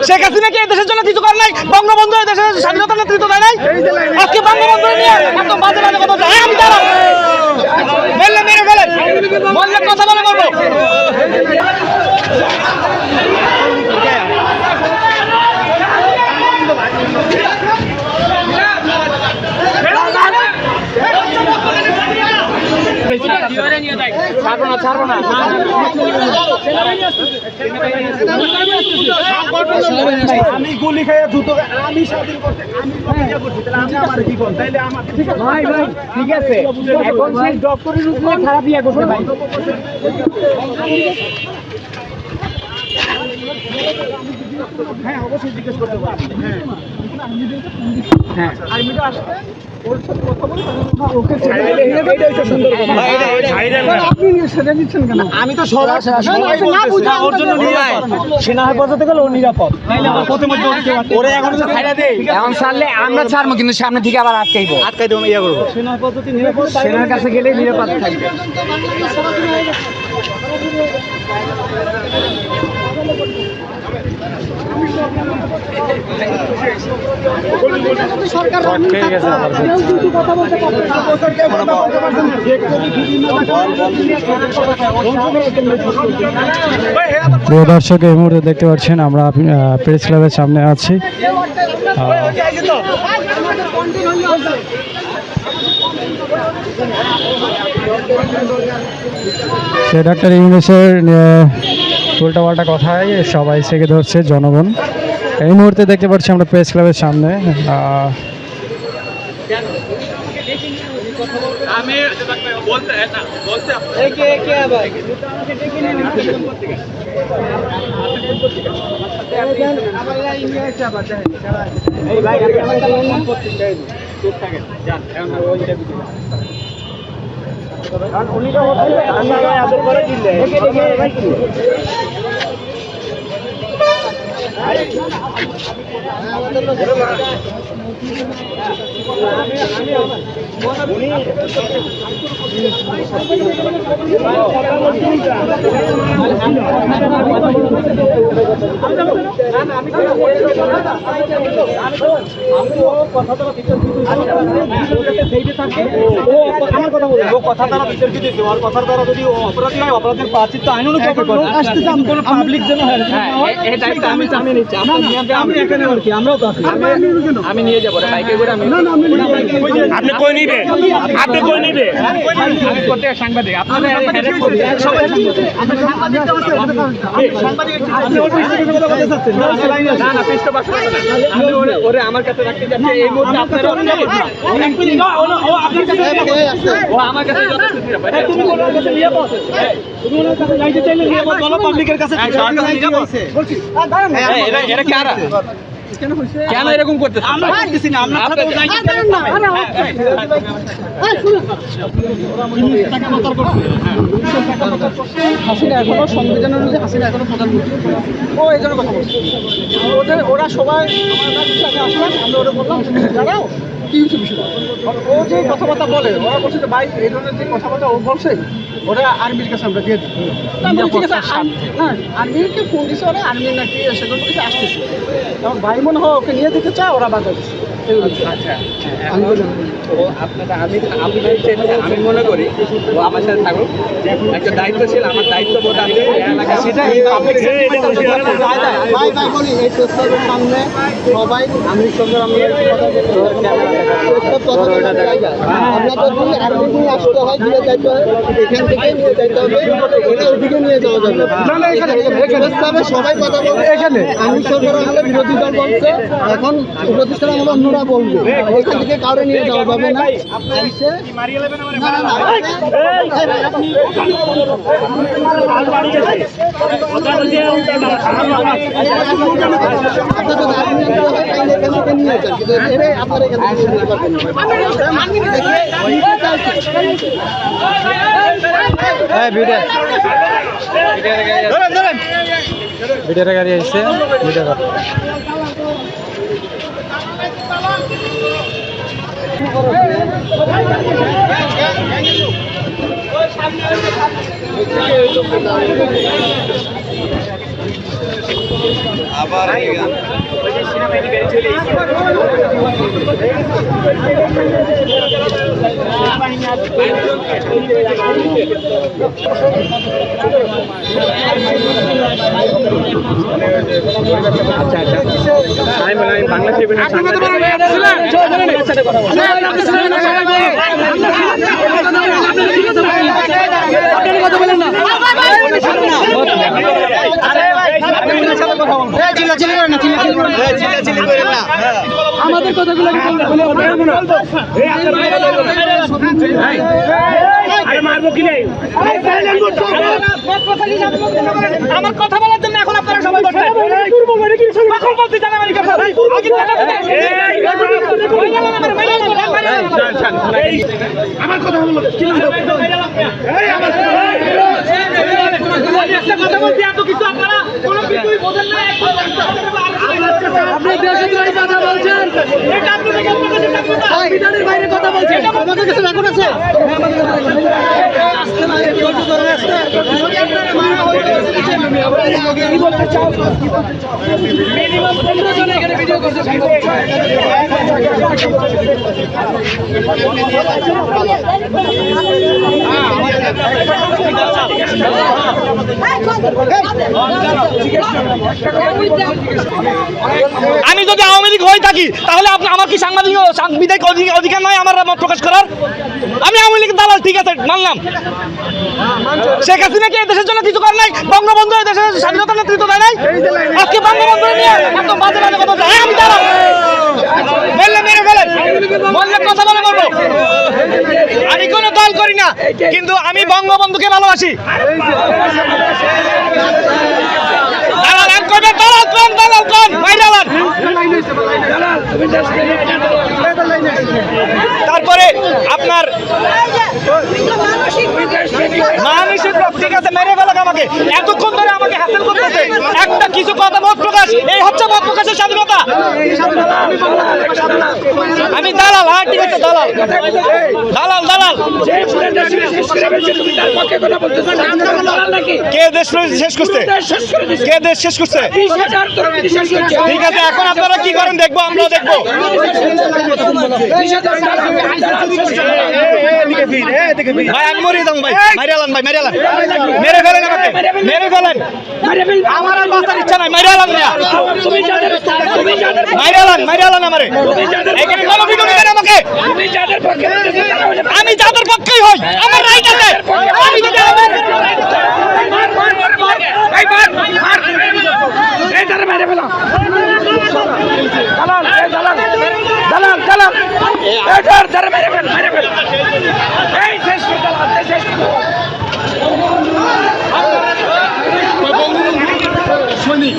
শেখ হাসিনা কি এই দেশের জন্য কিছু করে নাই? বঙ্গবন্ধু এই দেশের স্বাধীনতা নেতৃত্ব দেয় নাই? আজকে বঙ্গবন্ধু নিয়ে এত বাজে বাজে কথা বলছে। আমি দাঁড়াবো, বললে মেরে ফেলেন, বললে কথা বলে বলবো। আমি গুলি খেয়ে জুতো আমি স্বাধীন করতে আমি কি করতে তাইলে আমার ভাই ভাই ঠিক আছে এখন সেই জব করে খারাপ ইয়া করতে ভাই হ্যাঁ অবশ্যই জিজ্ঞেস করতে পারি হ্যাঁ আর্মিটা আসবে ওর সাথে কথা বলি ওকে আপনি সেটা নিচ্ছেন কেন? আমি তো সেনা হেফাজতে গেলে ও নিরাপদ ওরে এখন ছাইড়া দেই এখন ছাড়লে আমরা ছাড়বো কিন্তু সামনে থেকে আবার আটকাই দেবো ইয়া করবো সেনা হেফাজতে নিরাপদ সেনার কাছে গেলে নিরাপদ থাকবে প্রিয় দর্শক, এই মুহূর্তে দেখতে পাচ্ছেন আমরা প্রেস ক্লাবের সামনে আছি। সে ডাক্তার ইংলিশের উল্টাপাল্টা কথায় সবাই থেকে ধরছে জনগণ। এই মুহূর্তে দেখতে পাচ্ছি আমরা প্রেস ক্লাবের সামনে। আমি বলতে না বলতে অপরাধের প্রাচিত্য আইন আমি নিয়ে যাবো আপনি কই নিবে আপনি কই নিবে সাংবাদিক ওরে আমার কাছে রাখতে যাচ্ছে এই মুহূর্তে আপনারা আমার কাছে পাবলিকের কাছে কেন এরকম করতে আমরা হাসিনা এখনো সংবিধান অনুযায়ী হাসিনা এখনো প্রধানমন্ত্রী ও এই জন্য কথা বলছে ওরা সবাই আসলাম আমরা ওরা বললাম দাঁড়াও কি হচ্ছে বিষয় ও যে কথাবার্তা বলে ওরা বলছে যে ভাই এই ধরনের যে কথাবার্তা ও বলছে ওরা আর্মির কাছে আমরা দিয়ে দিই হ্যাঁ আর্মিকে ফোন দিচ্ছে ওরা আর্মি নাকি সেখান থেকে আসতেছে তখন ভাই মনে হয় ওকে নিয়ে দিতে চায় ওরা বাধা দিচ্ছে আমি মনে করি ও আমার সাথে থাকুক একটা দায়িত্বশীল আমার দায়িত্ব বোধ আছে সামনে সবাই আর্মির সঙ্গে আসতে হয় দূরে যাইতে হয় এখান থেকে নিয়ে যাইতে হবে ওইদিকে নিয়ে যাওয়া যাবে সবাই কথা বলবে এখানে আর্মি সরকার আমাদের বিরোধী দল বলছে এখন উপদেষ্টা আমাদের অন্যরা বলবে এখান থেকে কাউরে নিয়ে যাওয়া যাবে না ভিডিওটা গাড়ি আসছে ভিডিও আমাদের কথাগুলো আমার কথা বলার জন্য এখন আপনারা সবাই আমার কথা বলো কথা বলছি এত কিছু আপনারা কোনো কিছুই বোঝেন না আপনি দেশদ্রোহী কথা বলছেন এটা আপনাদের সংবিধানের বাইরে কথা বলছেন আমাদের কাছে রেকর্ড আছে আসতে না কেউ তো ধরে আসতে যদি আপনারা মারা হয়ে কি বলতে চাও মিনিমাম 15 জন এখানে ভিডিও করতে আমি যদি আওয়ামী লীগ হয়ে থাকি তাহলে আমার কি সাংবিধানিক অধিকার নয় আমার মত প্রকাশ করার? আমি আওয়ামী লীগের দালাল, ঠিক আছে, মানলাম। শেখ হাসিনা কি দেশের জন্য কিছু করে নাই? বঙ্গবন্ধু দেশের স্বাধীনতা নেতৃত্ব দেয় নাই? আজকে বঙ্গবন্ধু নিয়ে একদম বাজে বাজে কথা বলছে। আমি দালাল বললে মেরে ফেলেন, বললে কথা বলে বলবো। আমি কোনো দল করি না, কিন্তু আমি বঙ্গবন্ধুকে ভালোবাসি। তারপরে আপনার মানসিক, ঠিক আছে, মেরে ফেলাক আমাকে। এতক্ষণ ধরে আমাকে হাসিল করতেছে একটা কিছু কথা, মত প্রকাশ, এই হচ্ছে মত প্রকাশের স্বাধীনতা। আমি দালাল, হ্যাঁ ঠিক আছে, দালাল দালাল দালাল। কে দেশ শেষ করছে? কে দেশ শেষ করছে? ঠিক আছে, এখন আপনারা কি করেন দেখবো, আমরাও দেখবো। ভাই আমি মরে যাবো ভাই, মারিয়ালান ভাই, মারিয়ালান, মেরে ফেলেন আমাকে, মেরে ফেলেন। আমার আর বাঁচার ইচ্ছা নাই, মারিয়ালান না, মারিয়ালান, মারিয়ালান আমারে। এখানে কোনো ভিডিও দিবেন আমাকে? আমি যাদের পক্ষেই হই, আমার রাইট আছে। আমি যদি সৈনিক